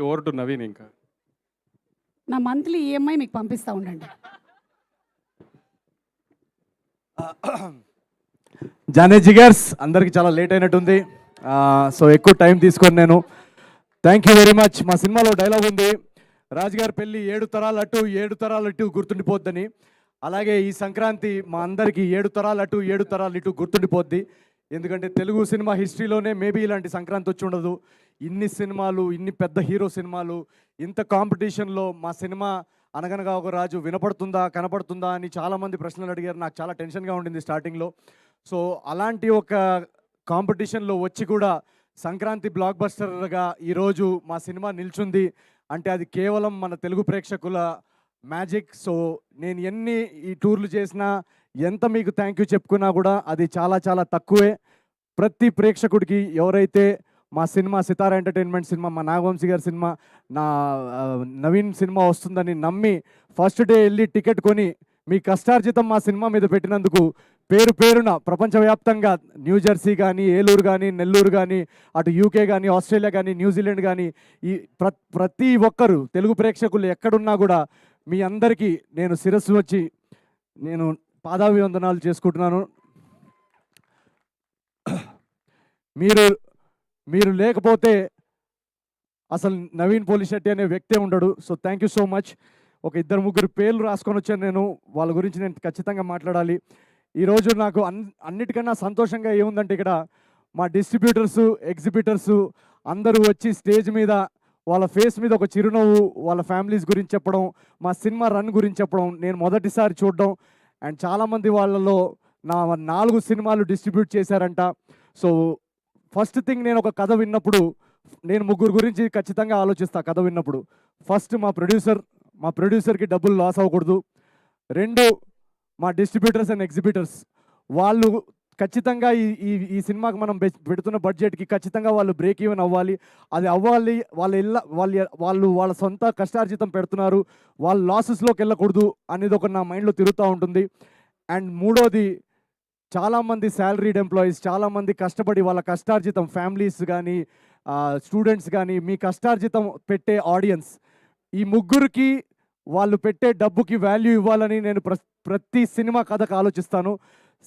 Over to Naveen ఇంకా. నా monthly EMI మీకు పంపిస్తా ఉండండి. జానే జిగర్స్ అందరికి చాలా లేట్ అయినట్టుంది. సో ఎక్కువ టైం తీసుకొని నేను థ్యాంక్ యూ వెరీ మచ్. మా సినిమాలో డైలాగ్ ఉంది, రాజుగారి పెళ్ళి 7 తరాలు అటు 7 తరాలు ఇటు గుర్తుండిపోద్దని. అలాగే ఈ సంక్రాంతి మా అందరికీ 7 తరాలు అటు 7 తరాలు ఇటు గుర్తుండిపోద్ది. ఎందుకంటే తెలుగు సినిమా హిస్టరీలోనే మేబీ ఇలాంటి సంక్రాంతి వచ్చి ఉండదు. ఇన్ని సినిమాలు, ఇన్ని పెద్ద హీరో సినిమాలు, ఇంత కాంపిటీషన్లో మా సినిమా అనగనగా ఒక రాజు వినపడుతుందా కనపడుతుందా అని చాలామంది ప్రశ్నలు అడిగారు. నాకు చాలా టెన్షన్గా ఉండింది స్టార్టింగ్లో. సో అలాంటి ఒక కాంపిటీషన్లో వచ్చి కూడా సంక్రాంతి బ్లాక్ బస్టర్గా ఈరోజు మా సినిమా నిల్చుంది అంటే అది కేవలం మన తెలుగు ప్రేక్షకుల మ్యాజిక్. సో నేను ఎన్ని ఈ టూర్లు చేసినా, ఎంత మీకు థ్యాంక్ యూ చెప్పుకున్నా కూడా అది చాలా చాలా తక్కువే. ప్రతి ప్రేక్షకుడికి ఎవరైతే మా సినిమా సితారా ఎంటర్టైన్మెంట్ సినిమా, మా నాగవంశీ గారి సినిమా, నా నవీన్ సినిమా వస్తుందని నమ్మి ఫస్ట్ డే వెళ్ళి టికెట్ కొని మీ కష్టార్జితం మా సినిమా మీద పెట్టినందుకు పేరు పేరున ప్రపంచవ్యాప్తంగా న్యూజెర్సీ కానీ, ఏలూరు కానీ, నెల్లూరు కానీ, అటు యూకే కానీ, ఆస్ట్రేలియా కానీ, న్యూజిలాండ్ కానీ, ఈ ప్రతి ఒక్కరు తెలుగు ప్రేక్షకులు ఎక్కడున్నా కూడా మీ అందరికీ నేను శిరస్సు వచ్చి నేను పాదాభివందనాలు చేసుకుంటున్నాను. మీరు లేకపోతే అసలు నవీన్ పోలిశెట్టి అనే వ్యక్తే ఉండడు. So thank you so much. ఒక 2-3 పేర్లు రాసుకొని వచ్చాను నేను, వాళ్ళ గురించి నేను ఖచ్చితంగా మాట్లాడాలి. ఈరోజు నాకు అన్నిటికన్నా సంతోషంగా ఏముందంటే ఇక్కడ మా డిస్ట్రిబ్యూటర్సు, ఎగ్జిబిటర్సు అందరూ వచ్చి స్టేజ్ మీద వాళ్ళ ఫేస్ మీద ఒక చిరునవ్వు, వాళ్ళ ఫ్యామిలీస్ గురించి చెప్పడం, మా సినిమా రన్ గురించి చెప్పడం నేను మొదటిసారి చూడడం. అండ్ చాలామంది వాళ్ళలో నా 4 సినిమాలు డిస్ట్రిబ్యూట్ చేశారంట. సో ఫస్ట్ థింగ్, నేను ఒక కథ విన్నప్పుడు నేను 3 గురించి ఖచ్చితంగా ఆలోచిస్తా. కథ విన్నప్పుడు ఫస్ట్ మా ప్రొడ్యూసర్కి డబ్బులు లాస్ అవ్వకూడదు. 2 మా డిస్ట్రిబ్యూటర్స్ అండ్ ఎగ్జిబిటర్స్, వాళ్ళు ఖచ్చితంగా ఈ సినిమాకి మనం పెడుతున్న బడ్జెట్కి ఖచ్చితంగా వాళ్ళు బ్రేక్ ఈవెన్ అవ్వాలి. అది అవ్వాలి. వాళ్ళు వాళ్ళ సొంత కష్టార్జితం పెడుతున్నారు, వాళ్ళు లాసెస్లోకి వెళ్ళకూడదు అనేది ఒక నా మైండ్లో తిరుగుతూ ఉంటుంది. అండ్ 3వది, చాలామంది శాలరీడ్ ఎంప్లాయీస్, చాలామంది కష్టపడి వాళ్ళ కష్టార్జితం, ఫ్యామిలీస్ కానీ, స్టూడెంట్స్ కానీ, మీ కష్టార్జితం పెట్టే ఆడియన్స్, ఈ 3కి వాళ్ళు పెట్టే డబ్బుకి వాల్యూ ఇవ్వాలని నేను ప్రతి సినిమా కథకు ఆలోచిస్తాను.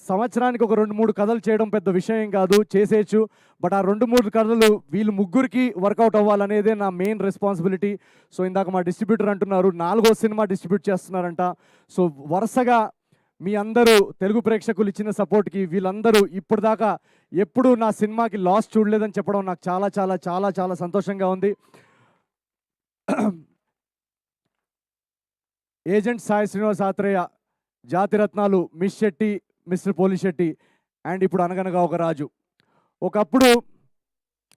సంవత్సరానికి ఒక 2-3 కథలు చేయడం పెద్ద విషయం కాదు, చేసేయచ్చు. బట్ ఆ 2-3 కథలు వీళ్ళు 3కి వర్కౌట్ అవ్వాలనేదే నా మెయిన్ రెస్పాన్సిబిలిటీ. సో ఇందాక మా డిస్ట్రిబ్యూటర్ అంటున్నారు 4వ సినిమా డిస్ట్రిబ్యూట్ చేస్తున్నారంట. సో వరుసగా మీ అందరూ తెలుగు ప్రేక్షకులు ఇచ్చిన సపోర్ట్కి వీళ్ళందరూ ఇప్పటిదాకా ఎప్పుడు నా సినిమాకి లాస్ చూడలేదని చెప్పడం నాకు చాలా చాలా చాలా చాలా సంతోషంగా ఉంది. Agent Sai Srinivas Athreya, Jathi Ratnalu, Miss Shetty, Mister Polishetty, and ఇప్పుడు అనగనగా ఒక రాజు. ఒకప్పుడు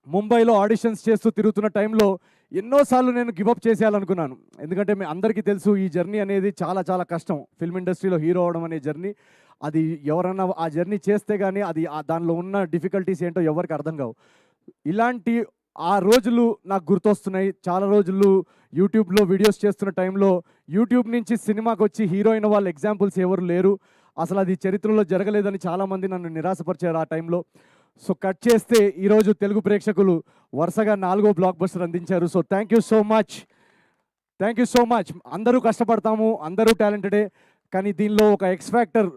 ముంబైలో ఆడిషన్స్ చేస్తూ తిరుగుతున్న టైంలో ఎన్నోసార్లు నేను గివప్ చేసేయాలనుకున్నాను. ఎందుకంటే మీ అందరికీ తెలుసు ఈ జర్నీ అనేది చాలా చాలా కష్టం. ఫిల్మ్ ఇండస్ట్రీలో హీరో అవడం అనే జర్నీ, అది ఎవరన్నా ఆ జర్నీ చేస్తే కానీ అది దానిలో ఉన్న డిఫికల్టీస్ ఏంటో ఎవరికి అర్థం కావు. ఇలాంటి ఆ రోజులు నాకు గుర్తొస్తున్నాయి. చాలా రోజులు యూట్యూబ్లో వీడియోస్ చేస్తున్న టైంలో యూట్యూబ్ నుంచి సినిమాకి వచ్చి హీరో అయిన వాళ్ళ ఎగ్జాంపుల్స్ ఎవరు లేరు. అసలు అది చరిత్రలో జరగలేదని చాలామంది నన్ను నిరాశపరిచారు ఆ టైంలో. సో కట్ చేస్తే ఈరోజు తెలుగు ప్రేక్షకులు వరుసగా 4వ బ్లాక్ బస్టర్ అందించారు. So thank you so much, thank you so much. అందరూ కష్టపడతాము, అందరూ టాలెంటెడే, కానీ దీనిలో ఒక ఎక్స్ ఫ్యాక్టర్,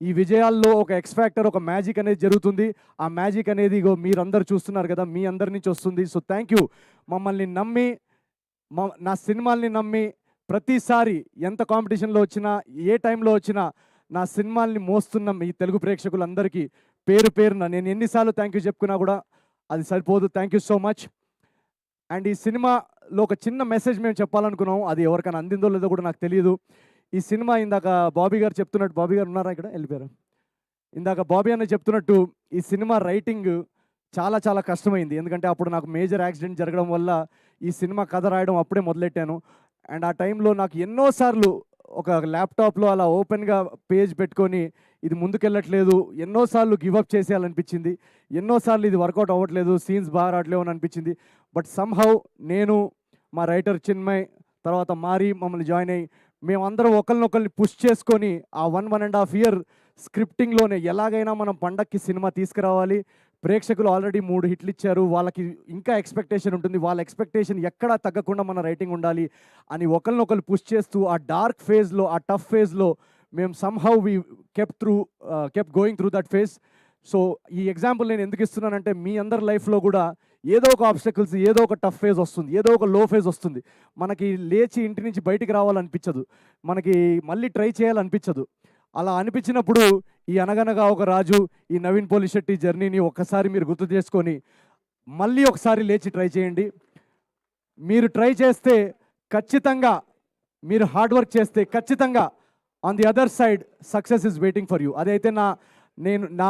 ఈ విజయాల్లో ఒక ఎక్స్ ఫ్యాక్టర్, ఒక మ్యాజిక్ అనేది జరుగుతుంది. ఆ మ్యాజిక్ అనేది ఇగో మీరందరూ చూస్తున్నారు కదా, మీ అందరి నుంచి వస్తుంది. So thank you. మమ్మల్ని నమ్మి, నా సినిమాల్ని నమ్మి ప్రతిసారి ఎంత కాంపిటీషన్లో వచ్చినా, ఏ టైంలో వచ్చినా నా సినిమాల్ని మోస్తున్న మీ తెలుగు ప్రేక్షకులందరికీ పేరు పేరున నేను ఎన్నిసార్లు థ్యాంక్ యూ చెప్పుకున్నా కూడా అది సరిపోదు. Thank you so much. And ఈ సినిమాలో ఒక చిన్న మెసేజ్ మేము చెప్పాలనుకున్నాం, అది ఎవరికైనా అందిందో లేదో కూడా నాకు తెలియదు. ఈ సినిమా ఇందాక బాబీ గారు చెప్తున్నట్టు, బాబీ గారు ఉన్నారా ఇక్కడ, వెళ్ళిపోయారు. ఇందాక బాబీ అన్న చెప్తున్నట్టు ఈ సినిమా రైటింగ్ చాలా చాలా కష్టమైంది. ఎందుకంటే అప్పుడు నాకు మేజర్ యాక్సిడెంట్ జరగడం వల్ల ఈ సినిమా కథ రాయడం అప్పుడే మొదలెట్టాను. అండ్ ఆ టైంలో నాకు ఎన్నోసార్లు ఒక ల్యాప్టాప్లో అలా ఓపెన్గా పేజ్ పెట్టుకొని ఇది ముందుకెళ్ళట్లేదు, ఎన్నోసార్లు గివప్ చేసేయాలనిపించింది, ఎన్నోసార్లు ఇది వర్కౌట్ అవ్వట్లేదు, సీన్స్ బాగా రావట్లేవు అని అనిపించింది. బట్ సమ్హౌ నేను, మా రైటర్ చిన్మయ్, తర్వాత మారి మమ్మల్ని జాయిన్ అయ్యి మేమందరం ఒకరినొకరిని పుష్ చేసుకొని ఆ 1.5 ఇయర్ స్క్రిప్టింగ్లోనే ఎలాగైనా మనం పండక్కి సినిమా తీసుకురావాలి, ప్రేక్షకులు ఆల్రెడీ 3 హిట్లు ఇచ్చారు, వాళ్ళకి ఇంకా ఎక్స్పెక్టేషన్ ఉంటుంది, వాళ్ళ ఎక్స్పెక్టేషన్ ఎక్కడా తగ్గకుండా మన రైటింగ్ ఉండాలి అని ఒకరినొకరు పుష్ చేస్తూ ఆ డార్క్ ఫేజ్లో, ఆ టఫ్ ఫేజ్లో మేము somehow we kept going through that phase. So ఈ ఎగ్జాంపుల్ నేను ఎందుకు ఇస్తున్నానంటే మీ అందరి లైఫ్లో కూడా ఏదో ఒక ఆబ్స్టకల్స్, ఏదో ఒక టఫ్ ఫేజ్ వస్తుంది, ఏదో ఒక లో ఫేజ్ వస్తుంది. మనకి లేచి ఇంటి నుంచి బయటికి రావాలనిపించదు, మనకి మళ్ళీ ట్రై చేయాలనిపించదు. అలా అనిపించినప్పుడు ఈ అనగనగా ఒక రాజు, ఈ నవీన్ పోలిశెట్టి జర్నీని ఒక్కసారి మీరు గుర్తు చేసుకొని మళ్ళీ ఒకసారి లేచి ట్రై చేయండి. మీరు ట్రై చేస్తే ఖచ్చితంగా, మీరు హార్డ్ వర్క్ చేస్తే ఖచ్చితంగా on the other side success is waiting for you. అదైతే నా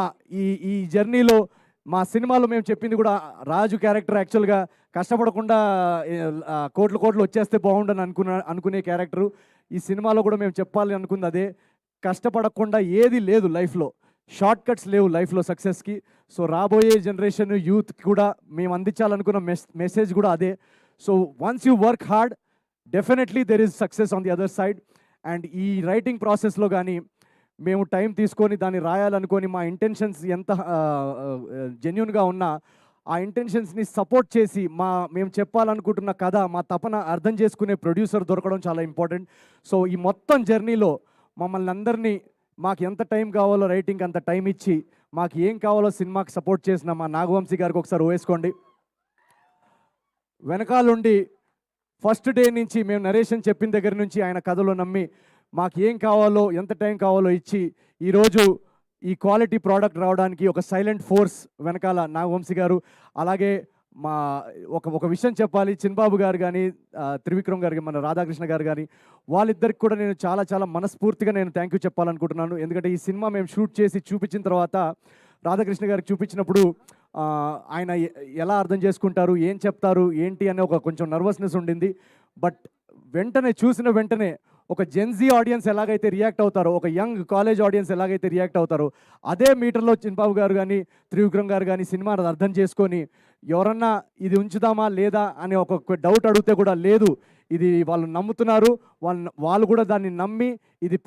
ఈ జర్నీలో మా సినిమాలో మేము చెప్పింది కూడా, రాజు క్యారెక్టర్ యాక్చువల్గా కష్టపడకుండా కోట్లు వచ్చేస్తే బాగుండని అనుకునే క్యారెక్టరు. ఈ సినిమాలో కూడా మేము చెప్పాలి అనుకుంది అదే. కష్టపడకుండా ఏది లేదు లైఫ్లో, షార్ట్ కట్స్ లేవు లైఫ్లో సక్సెస్కి. సో రాబోయే జనరేషన్ యూత్కి కూడా మేము అందించాలనుకున్న మెసేజ్ కూడా అదే. So once you work hard, definitely there is success on the other side. And ఈ రైటింగ్ ప్రాసెస్లో కానీ మేము టైం తీసుకొని దాన్ని రాయాలనుకొని మా ఇంటెన్షన్స్ ఎంత జెన్యున్గా ఉన్నా ఆ ఇంటెన్షన్స్ని సపోర్ట్ చేసి మేము చెప్పాలనుకుంటున్న కథ, మా తపన అర్థం చేసుకునే ప్రొడ్యూసర్ దొరకడం చాలా ఇంపార్టెంట్. సో ఈ మొత్తం జర్నీలో మమ్మల్ని అందరినీ మాకు ఎంత టైం కావాలో రైటింగ్ అంత టైం ఇచ్చి, మాకు ఏం కావాలో సినిమాకి సపోర్ట్ చేసిన మా నాగవంశీ గారికి ఒకసారి వేసుకోండి. వెనకాలండి ఫస్ట్ డే నుంచి మేము నరేషన్ చెప్పిన దగ్గర నుంచి ఆయన కథలో నమ్మి మాకు ఏం కావాలో, ఎంత టైం కావాలో ఇచ్చి ఈరోజు ఈ క్వాలిటీ ప్రోడక్ట్ రావడానికి ఒక సైలెంట్ ఫోర్స్ వెనకాల నాగవంశీ గారు. అలాగే మా ఒక విషయం చెప్పాలి, చిన్బాబు గారు కానీ, త్రివిక్రమ్ గారు, మన రాధాకృష్ణ గారు కానీ, వాళ్ళిద్దరికి కూడా నేను చాలా మనస్ఫూర్తిగా నేను థ్యాంక్ యూ చెప్పాలనుకుంటున్నాను. ఎందుకంటే ఈ సినిమా మేము షూట్ చేసి చూపించిన తర్వాత రాధాకృష్ణ గారికి చూపించినప్పుడు ఆయన ఎలా అర్థం చేసుకుంటారు, ఏం చెప్తారు, ఏంటి అనే కొంచెం నర్వస్నెస్ ఉండింది. బట్ చూసిన వెంటనే ఒక జెన్జీ ఆడియన్స్ ఎలాగైతే రియాక్ట్ అవుతారో, ఒక యంగ్ కాలేజ్ ఆడియన్స్ ఎలాగైతే రియాక్ట్ అవుతారో, అదే మీటర్లో చిన్బాబు గారు కానీ, త్రివిక్రమ్ గారు కానీ సినిమాని అర్థం చేసుకొని ఎవరన్నా ఇది ఉంచుదామా లేదా అని ఒక డౌట్ అడిగితే కూడా లేదు, ఇది వాళ్ళు నమ్ముతున్నారు, వాళ్ళు కూడా దాన్ని నమ్మి ఇది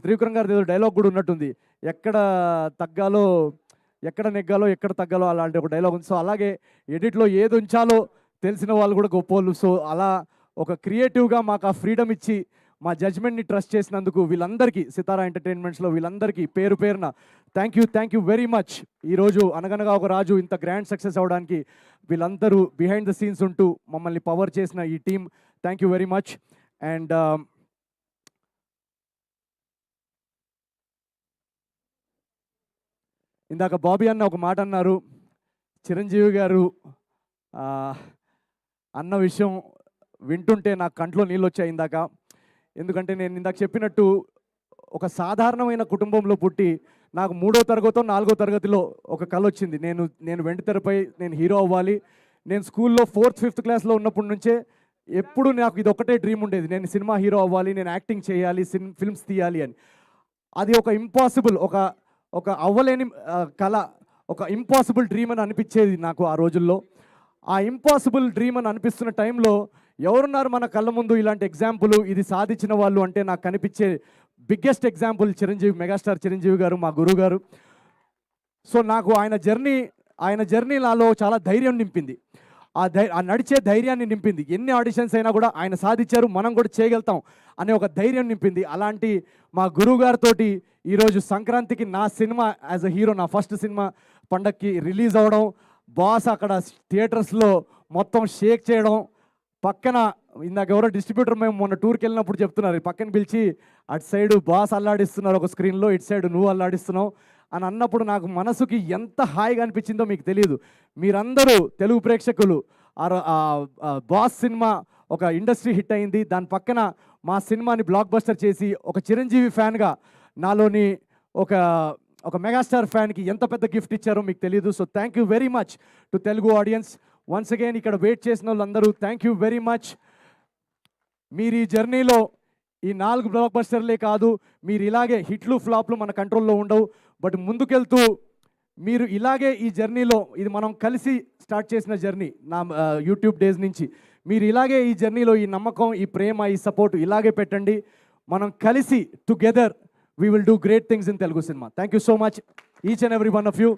త్రివిక్రమ్ గారి ఏదో డైలాగ్ కూడా ఉన్నట్టుంది, ఎక్కడ తగ్గాలో, ఎక్కడ నెగ్గాలో, ఎక్కడ తగ్గాలో అలాంటి ఒక డైలాగ్ ఉంది. సో అలాగే ఎడిట్లో ఏది ఉంచాలో తెలిసిన వాళ్ళు కూడా గొప్పోళ్ళు. సో అలా ఒక క్రియేటివ్గా మాకు ఆ ఫ్రీడమ్ ఇచ్చి మా జడ్జ్మెంట్ని ట్రస్ట్ చేసినందుకు వీళ్ళందరికీ, సితారా ఎంటర్టైన్మెంట్స్లో వీళ్ళందరికీ పేరు పేరున థ్యాంక్ యూ వెరీ మచ్. ఈరోజు అనగనగా ఒక రాజు ఇంత గ్రాండ్ సక్సెస్ అవ్వడానికి వీళ్ళందరూ బిహైండ్ ద సీన్స్ ఉంటూ మమ్మల్ని పవర్ చేసిన ఈ team, thank you very much. And ఇందాక బాబీ అన్న ఒక మాట అన్నారు, చిరంజీవి గారు అన్న విషయం వింటుంటే నాకు కంట్లో నీళ్ళు వచ్చాయి ఇందాక. ఎందుకంటే నేను ఇందాక చెప్పినట్టు ఒక సాధారణమైన కుటుంబంలో పుట్టి నాకు 3వ తరగతో 4వ తరగతిలో ఒక కల వచ్చింది, నేను వెండితెరపై నేను హీరో అవ్వాలి. నేను స్కూల్లో 4th 5th క్లాస్లో ఉన్నప్పటి నుంచే ఎప్పుడు నాకు ఇది ఒకటే డ్రీమ్ ఉండేది, నేను సినిమా హీరో అవ్వాలి, నేను యాక్టింగ్ చేయాలి, ఫిల్మ్స్ తీయాలి అని. అది ఒక ఇంపాసిబుల్, ఒక అవ్వలేని కళ, ఒక ఇంపాసిబుల్ డ్రీమ్ అని అనిపించేది నాకు ఆ రోజుల్లో. ఆ ఇంపాసిబుల్ డ్రీమ్ అని అనిపిస్తున్న టైంలో ఎవరున్నారు మన కళ్ళ ముందు ఇలాంటి ఎగ్జాంపుల్, ఇది సాధించిన వాళ్ళు అంటే నాకు కనిపించే biggest example Chiranjeevi, megastar Chiranjeevi గారు, మా గురువు గారు. సో నాకు ఆయన జర్నీ నాలో చాలా ధైర్యం నింపింది, ఆ నడిచే ధైర్యాన్ని నింపింది. ఎన్ని ఆడిషన్స్ అయినా కూడా ఆయన సాధించారు, మనం కూడా చేయగలుగుతాం అనే ఒక ధైర్యం నింపింది. అలాంటి మా గురువు గారితో ఈరోజు సంక్రాంతికి నా సినిమా యాజ్ అ హీరో, నా ఫస్ట్ సినిమా పండక్కి రిలీజ్ అవ్వడం, బాస్ అక్కడ థియేటర్స్లో మొత్తం షేక్ చేయడం, పక్కన ఇందాక ఎవరో డిస్ట్రిబ్యూటర్ మేము మొన్న టూర్కి వెళ్ళినప్పుడు చెప్తున్నారు, పక్కన పిలిచి అటు సైడు బాస్ అల్లాడిస్తున్నారు ఒక స్క్రీన్లో, ఇటు సైడ్ నువ్వు అల్లాడిస్తున్నావు అని అన్నప్పుడు నాకు మనసుకి ఎంత హాయిగా అనిపించిందో మీకు తెలియదు. మీరందరూ తెలుగు ప్రేక్షకులు, బాస్ సినిమా ఒక ఇండస్ట్రీ హిట్ అయింది, దాని పక్కన మా సినిమాని బ్లాక్ బస్టర్ చేసి ఒక చిరంజీవి ఫ్యాన్గా నాలోని ఒక మెగాస్టార్ ఫ్యాన్కి ఎంత పెద్ద గిఫ్ట్ ఇచ్చారో మీకు తెలియదు. So thank you very much to Telugu audience. Once again ఇక్కడ వెయిట్ చేసిన వాళ్ళందరూ థ్యాంక్ యూ వెరీ మచ్. మీరు ఈ జర్నీలో ఈ 4 బ్లాక్ బస్టర్లే కాదు, మీరు ఇలాగే హిట్లు ఫ్లాప్లు మన కంట్రోల్లో ఉండవు, బట్ ముందుకెళ్తూ మీరు ఇలాగే ఈ జర్నీలో, ఇది మనం కలిసి స్టార్ట్ చేసిన జర్నీ నా యూట్యూబ్ డేస్ నుంచి, మీరు ఇలాగే ఈ జర్నీలో ఈ నమ్మకం, ఈ ప్రేమ, ఈ సపోర్ట్ ఇలాగే పెట్టండి. మనం కలిసి together we will do great things in Telugu cinema. Thank you so much each and every one of you.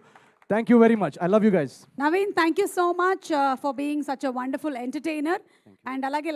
Thank you very much. I love you guys. Naveen, thank you so much for being such a wonderful entertainer. And అలాగే